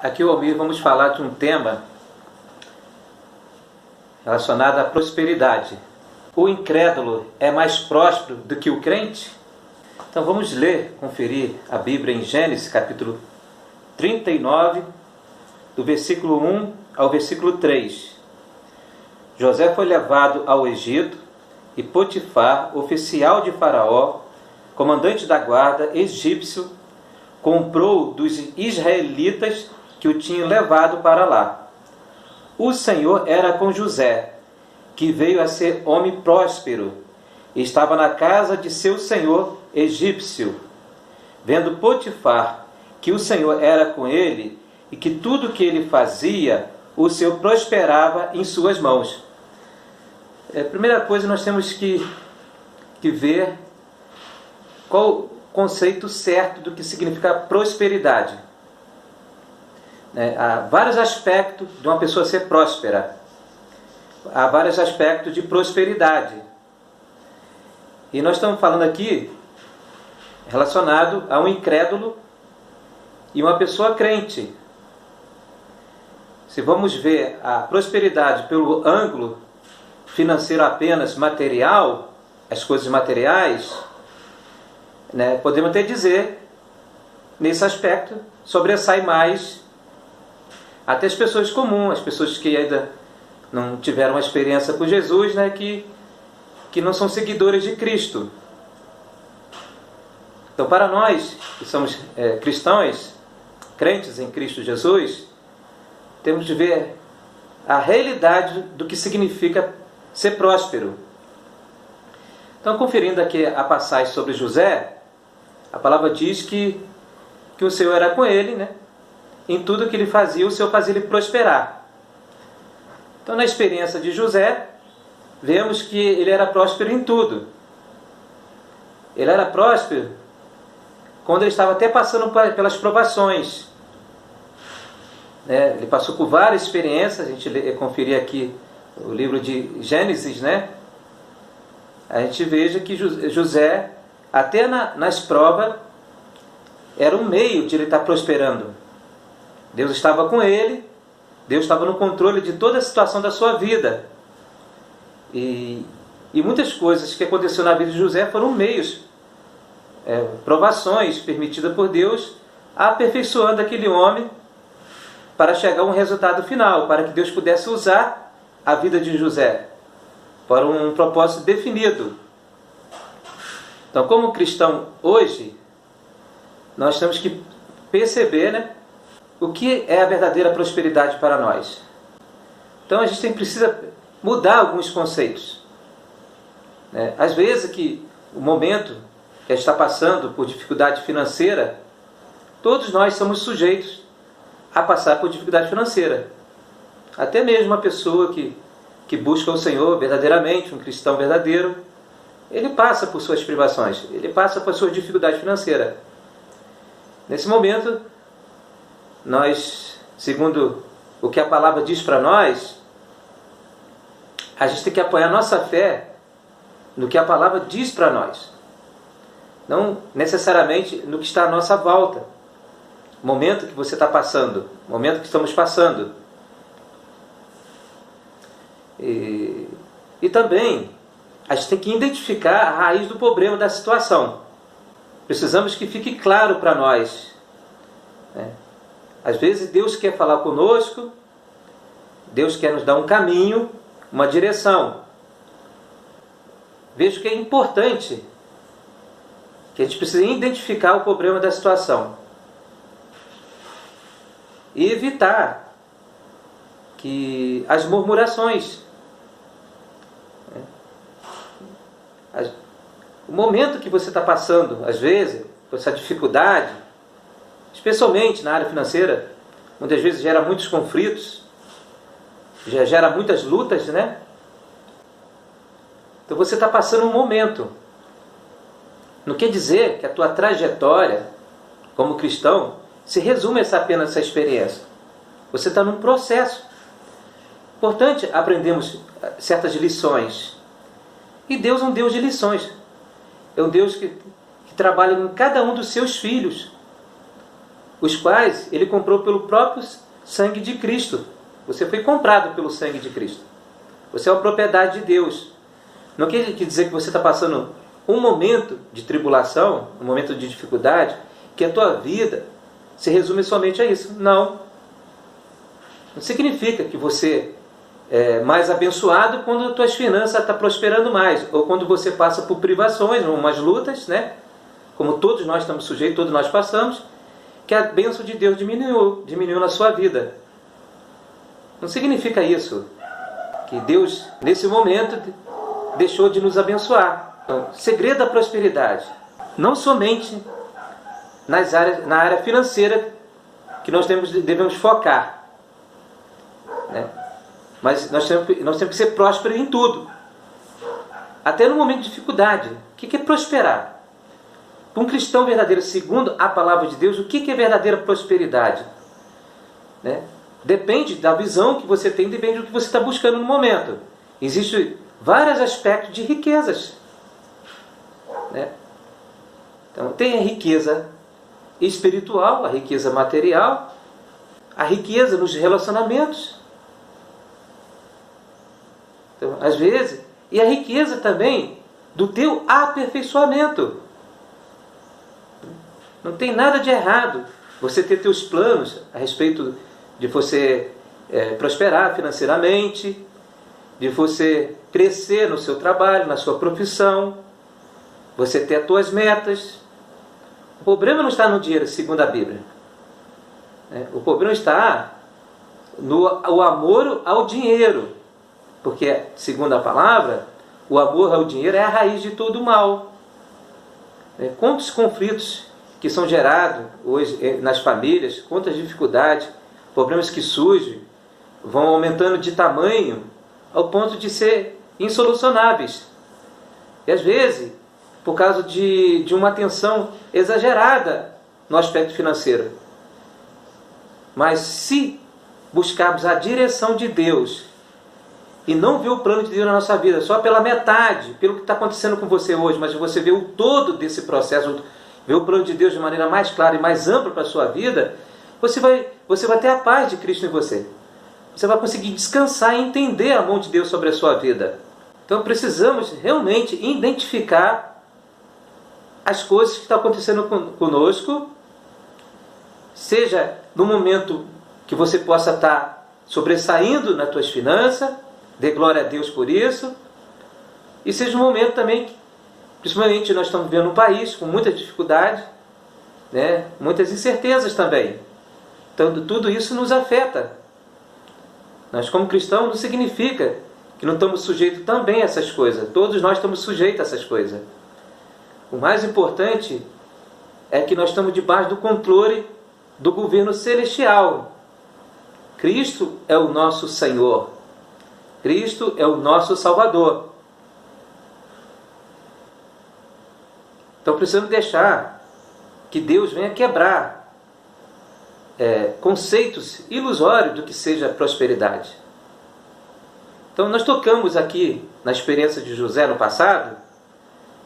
Aqui, Almir, vamos falar de um tema relacionado à prosperidade. O incrédulo é mais próspero do que o crente? Então vamos ler, conferir a Bíblia em Gênesis, capítulo 39, do versículo 1 ao versículo 3. José foi levado ao Egito e Potifar, oficial de Faraó, comandante da guarda egípcio, comprou dos israelitas que o tinham levado para lá. O Senhor era com José, que veio a ser homem próspero, e estava na casa de seu senhor egípcio. Vendo Potifar que o Senhor era com ele, e que tudo que ele fazia, o Senhor prosperava em suas mãos. A primeira coisa, nós temos que ver qual o conceito certo do que significa prosperidade. Há vários aspectos de uma pessoa ser próspera. Há vários aspectos de prosperidade. E nós estamos falando aqui relacionado a um incrédulo e uma pessoa crente. Se vamos ver a prosperidade pelo ângulo financeiro apenas material, as coisas materiais, podemos até dizer, nesse aspecto, sobressai mais até as pessoas comuns, as pessoas que ainda não tiveram uma experiência com Jesus, que não são seguidores de Cristo. Então, para nós que somos cristãos, crentes em Cristo Jesus, temos de ver a realidade do que significa ser próspero. Então, conferindo aqui a passagem sobre José, a palavra diz que o Senhor era com ele, em tudo que ele fazia, o Senhor fazia ele prosperar. Então, na experiência de José, vemos que ele era próspero em tudo. Ele era próspero quando ele estava até passando pelas provações. Ele passou por várias experiências. A gente conferir aqui o livro de Gênesis, a gente veja que José, até nas provas, era um meio de ele estar prosperando. Deus estava com ele, Deus estava no controle de toda a situação da sua vida. E muitas coisas que aconteceram na vida de José foram meios, provações permitidas por Deus, aperfeiçoando aquele homem para chegar a um resultado final, para que Deus pudesse usar a vida de José para um propósito definido. Então, como cristão hoje, nós temos que perceber, o que é a verdadeira prosperidade para nós. Então, a gente precisa mudar alguns conceitos. Às vezes, que o momento que a gente está passando por dificuldade financeira, todos nós somos sujeitos a passar por dificuldade financeira. Até mesmo uma pessoa que busca o Senhor verdadeiramente, um cristão verdadeiro, ele passa por suas privações, ele passa por suas dificuldades financeiras. Nesse momento, nós, segundo o que a palavra diz para nós, a gente tem que apoiar a nossa fé no que a palavra diz para nós. Não necessariamente no que está à nossa volta. O momento que você está passando, o momento que estamos passando. E também, a gente tem que identificar a raiz do problema da situação. Precisamos que fique claro para nós. Às vezes Deus quer falar conosco, Deus quer nos dar um caminho, uma direção. Vejo que é importante que a gente precisa identificar o problema da situação e evitar que as murmurações, o momento que você está passando, às vezes, com essa dificuldade, especialmente na área financeira, muitas vezes gera muitos conflitos, gera muitas lutas, Então você está passando um momento. Não quer dizer que a tua trajetória como cristão se resume apenas a essa experiência. Você está num processo. Importante aprendermos certas lições. E Deus é um Deus de lições. É um Deus que trabalha em cada um dos seus filhos. os quais ele comprou pelo próprio sangue de Cristo. Você foi comprado pelo sangue de Cristo. Você é uma propriedade de Deus. Não quer dizer que você está passando um momento de tribulação, um momento de dificuldade, que a tua vida se resume somente a isso. Não. Não significa que você é mais abençoado quando as tuas finanças estão prosperando mais, ou quando você passa por privações, umas lutas, né? Como todos nós estamos sujeitos, todos nós passamos, que a bênção de Deus diminuiu na sua vida. Não significa isso que Deus, nesse momento, deixou de nos abençoar. Então, segredo da prosperidade, não somente na área financeira que nós devemos focar, né? Mas nós temos que ser prósperos em tudo, até no momento de dificuldade. O que é prosperar? Para um cristão verdadeiro, segundo a palavra de Deus, o que é verdadeira prosperidade? Né? Depende da visão que você tem, depende do que você está buscando no momento. Existem vários aspectos de riquezas, né? Então, tem a riqueza espiritual, a riqueza material, a riqueza nos relacionamentos. Então, às vezes, e a riqueza também do teu aperfeiçoamento. Não tem nada de errado você ter teus planos a respeito de você prosperar financeiramente, de você crescer no seu trabalho, na sua profissão, você ter as tuas metas. O problema não está no dinheiro, segundo a Bíblia. O problema está no amor ao dinheiro. Porque, segundo a palavra, o amor ao dinheiro é a raiz de todo o mal. Quantos conflitos que são gerados hoje nas famílias, quantas dificuldades, problemas que surgem, vão aumentando de tamanho ao ponto de ser insolucionáveis. E às vezes, por causa de uma atenção exagerada no aspecto financeiro. Mas se buscarmos a direção de Deus e não ver o plano de Deus na nossa vida só pela metade, pelo que está acontecendo com você hoje, mas você vê o todo desse processo, ver o plano de Deus de maneira mais clara e mais ampla para a sua vida, você vai ter a paz de Cristo em você. Você vai conseguir descansar e entender a mão de Deus sobre a sua vida. Então precisamos realmente identificar as coisas que estão acontecendo conosco, seja no momento que você possa estar sobressaindo nas tuas finanças, dê glória a Deus por isso, e seja um momento também, principalmente nós estamos vivendo um país com muita dificuldade, né? Muitas incertezas também. Então tudo isso nos afeta. Nós como cristãos não significa que não estamos sujeitos também a essas coisas. Todos nós estamos sujeitos a essas coisas. O mais importante é que nós estamos debaixo do controle do governo celestial. Cristo é o nosso Senhor. Cristo é o nosso Salvador. Então precisamos deixar que Deus venha quebrar conceitos ilusórios do que seja prosperidade. Então nós tocamos aqui na experiência de José no passado,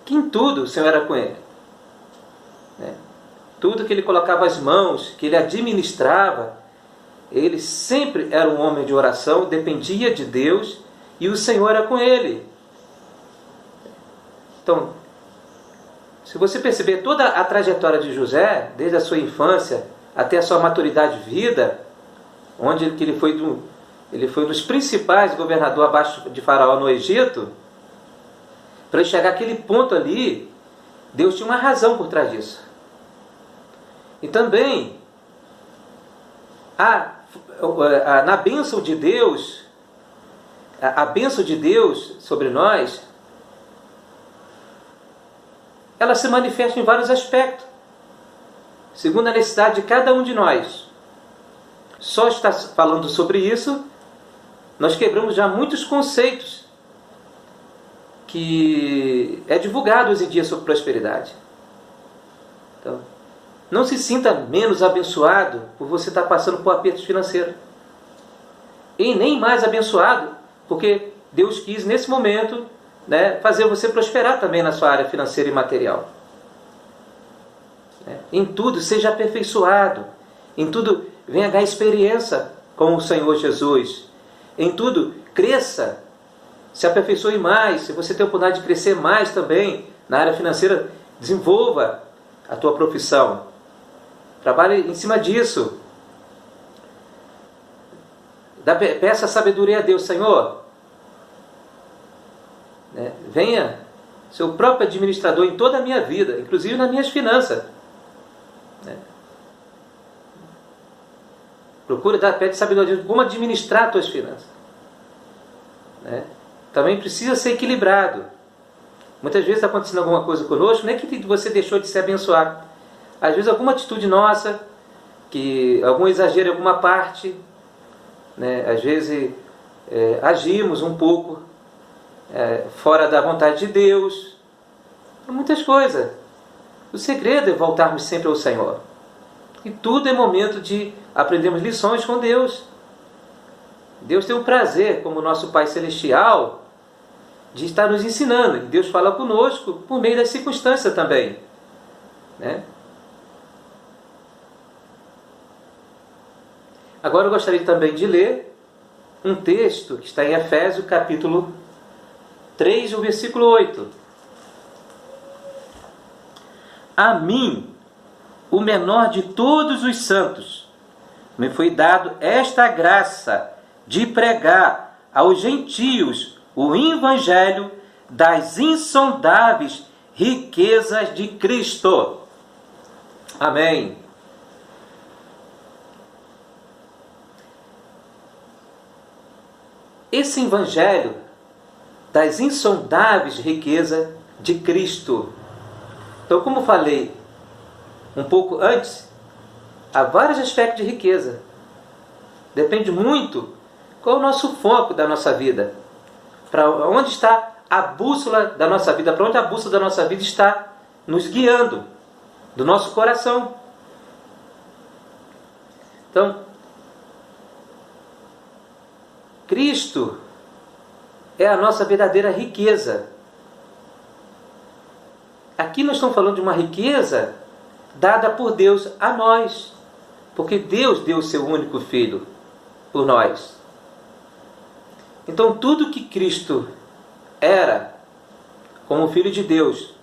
que em tudo o Senhor era com ele. Tudo que ele colocava as mãos, que ele administrava, ele sempre era um homem de oração, dependia de Deus, e o Senhor era com ele. Então, se você perceber toda a trajetória de José, desde a sua infância até a sua maturidade de vida, onde ele foi um dos principais governadores abaixo de Faraó no Egito, para ele chegar àquele ponto ali, Deus tinha uma razão por trás disso. E também, na bênção de Deus, a bênção de Deus sobre nós, ela se manifesta em vários aspectos, segundo a necessidade de cada um de nós. Só está falando sobre isso, nós quebramos já muitos conceitos que é divulgado hoje em dia sobre prosperidade. Então, não se sinta menos abençoado por você estar passando por apertos financeiros. E nem mais abençoado porque Deus quis, nesse momento, fazer você prosperar também na sua área financeira e material. Em tudo, seja aperfeiçoado. Em tudo, venha ganhar experiência com o Senhor Jesus. Em tudo, cresça. Se aperfeiçoe mais. Se você tem a oportunidade de crescer mais também na área financeira, desenvolva a tua profissão. Trabalhe em cima disso. Peça sabedoria a Deus, Senhor. Venha ser o próprio administrador em toda a minha vida, inclusive nas minhas finanças. Pede sabedoria a Deus como administrar as tuas finanças. Também precisa ser equilibrado. Muitas vezes está acontecendo alguma coisa conosco, não é que você deixou de se abençoar. Às vezes alguma atitude nossa, algum exagero em alguma parte, às vezes agimos um pouco fora da vontade de Deus. Muitas coisas. O segredo é voltarmos sempre ao Senhor. E tudo é momento de aprendermos lições com Deus. Deus tem o prazer, como nosso Pai Celestial, de estar nos ensinando. E Deus fala conosco por meio das circunstâncias também. Agora eu gostaria também de ler um texto que está em Efésios, capítulo 3, o versículo 8. A mim, o menor de todos os santos, me foi dado esta graça de pregar aos gentios o evangelho das insondáveis riquezas de Cristo. Amém. Esse evangelho das insondáveis riquezas de Cristo. Então, como falei um pouco antes, há vários aspectos de riqueza. Depende muito qual é o nosso foco da nossa vida. Para onde está a bússola da nossa vida? Para onde a bússola da nossa vida está nos guiando? Do nosso coração. Então, Cristo é a nossa verdadeira riqueza. Aqui nós estamos falando de uma riqueza dada por Deus a nós. Porque Deus deu o seu único Filho por nós. Então tudo que Cristo era como Filho de Deus,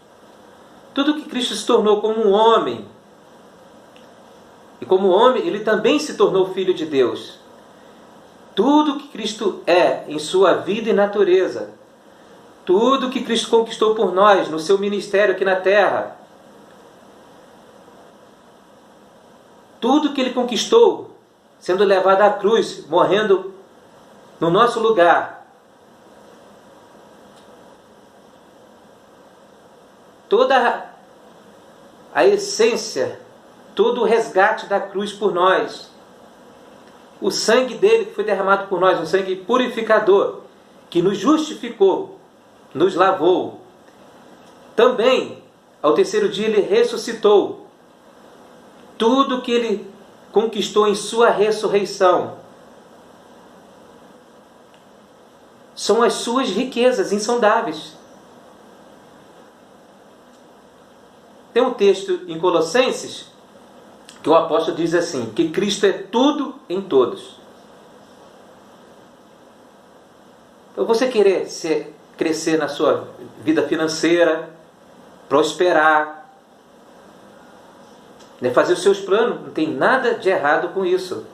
tudo que Cristo se tornou como um homem, e como homem ele também se tornou Filho de Deus. Tudo que Cristo é em sua vida e natureza, tudo que Cristo conquistou por nós no seu ministério aqui na terra, tudo que Ele conquistou, sendo levado à cruz, morrendo no nosso lugar, toda a essência, todo o resgate da cruz por nós, o sangue dele que foi derramado por nós, um sangue purificador, que nos justificou, nos lavou. Também, ao terceiro dia, ele ressuscitou. Tudo que ele conquistou em sua ressurreição são as suas riquezas insondáveis. Tem um texto em Colossenses que o apóstolo diz assim, que Cristo é tudo em todos. Então você querer crescer na sua vida financeira, prosperar, fazer os seus planos, não tem nada de errado com isso.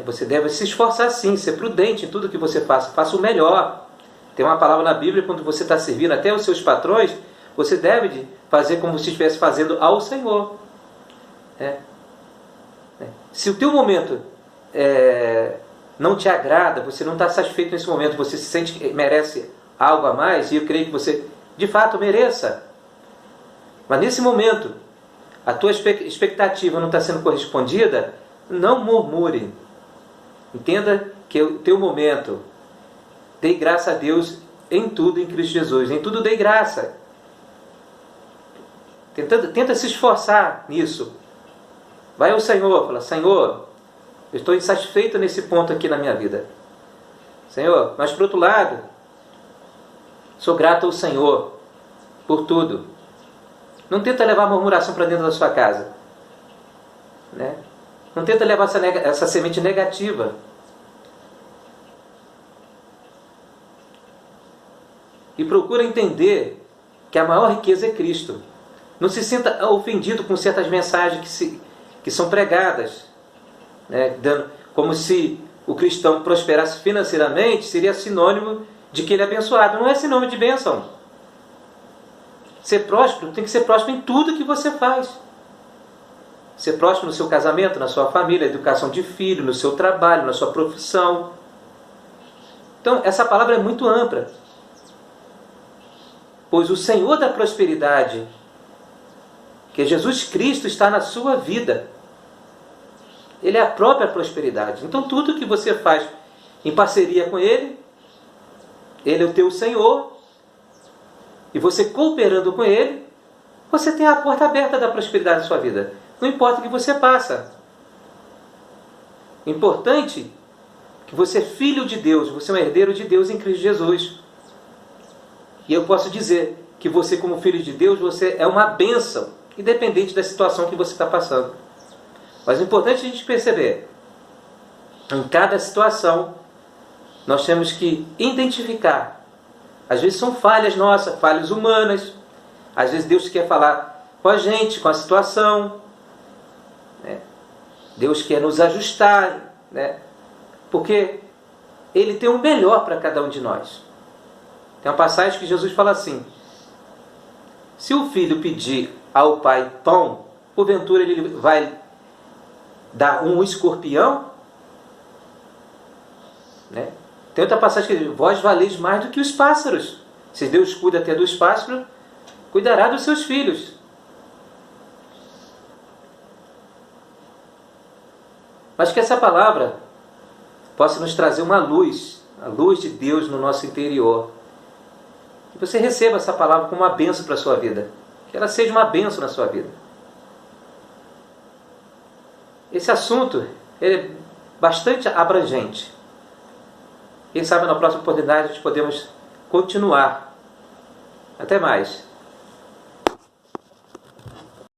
Você deve se esforçar sim, ser prudente em tudo que você faça, faça o melhor. Tem uma palavra na Bíblia, quando você está servindo até os seus patrões, você deve fazer como se estivesse fazendo ao Senhor. Se o teu momento não te agrada, você não está satisfeito nesse momento, você se sente que merece algo a mais, e eu creio que você de fato mereça, mas nesse momento a tua expectativa não está sendo correspondida, não murmure. Entenda que é o teu momento. Dê graça a Deus em tudo em Cristo Jesus. Em tudo dê graça. Tenta se esforçar nisso. Vai ao Senhor, fala, Senhor, eu estou insatisfeito nesse ponto aqui na minha vida. Senhor, mas por outro lado, sou grato ao Senhor por tudo. Não tenta levar murmuração para dentro da sua casa. né? Não tenta levar essa semente negativa. E procura entender que a maior riqueza é Cristo. Não se sinta ofendido com certas mensagens que são pregadas, né? Como se o cristão prosperasse financeiramente seria sinônimo de que ele é abençoado. Não é sinônimo de bênção. Ser próspero tem que ser próspero em tudo que você faz. Ser próspero no seu casamento, na sua família, educação de filho, no seu trabalho, na sua profissão. Então, essa palavra é muito ampla. Pois o Senhor da prosperidade, que é Jesus Cristo, está na sua vida. Ele é a própria prosperidade. Então tudo que você faz em parceria com Ele, Ele é o teu Senhor, e você cooperando com Ele, você tem a porta aberta da prosperidade na sua vida. Não importa o que você passa. Importante que você é filho de Deus, você é um herdeiro de Deus em Cristo Jesus. E eu posso dizer que você, como filho de Deus, você é uma bênção, independente da situação que você está passando. Mas é importante a gente perceber, em cada situação, nós temos que identificar. Às vezes são falhas nossas, falhas humanas. Às vezes Deus quer falar com a gente, com a situação, né? Deus quer nos ajustar, né? Porque Ele tem o melhor para cada um de nós. Tem uma passagem que Jesus fala assim: se o filho pedir ao pai pão, porventura ele vai dar um escorpião? Né? Tem outra passagem que diz: vós valeis mais do que os pássaros. Se Deus cuida até dos pássaros, cuidará dos seus filhos. Mas que essa palavra possa nos trazer uma luz, a luz de Deus no nosso interior. Que você receba essa palavra como uma bênção para a sua vida. Que ela seja uma bênção na sua vida. Esse assunto é bastante abrangente. Quem sabe na próxima oportunidade a gente podemos continuar. Até mais.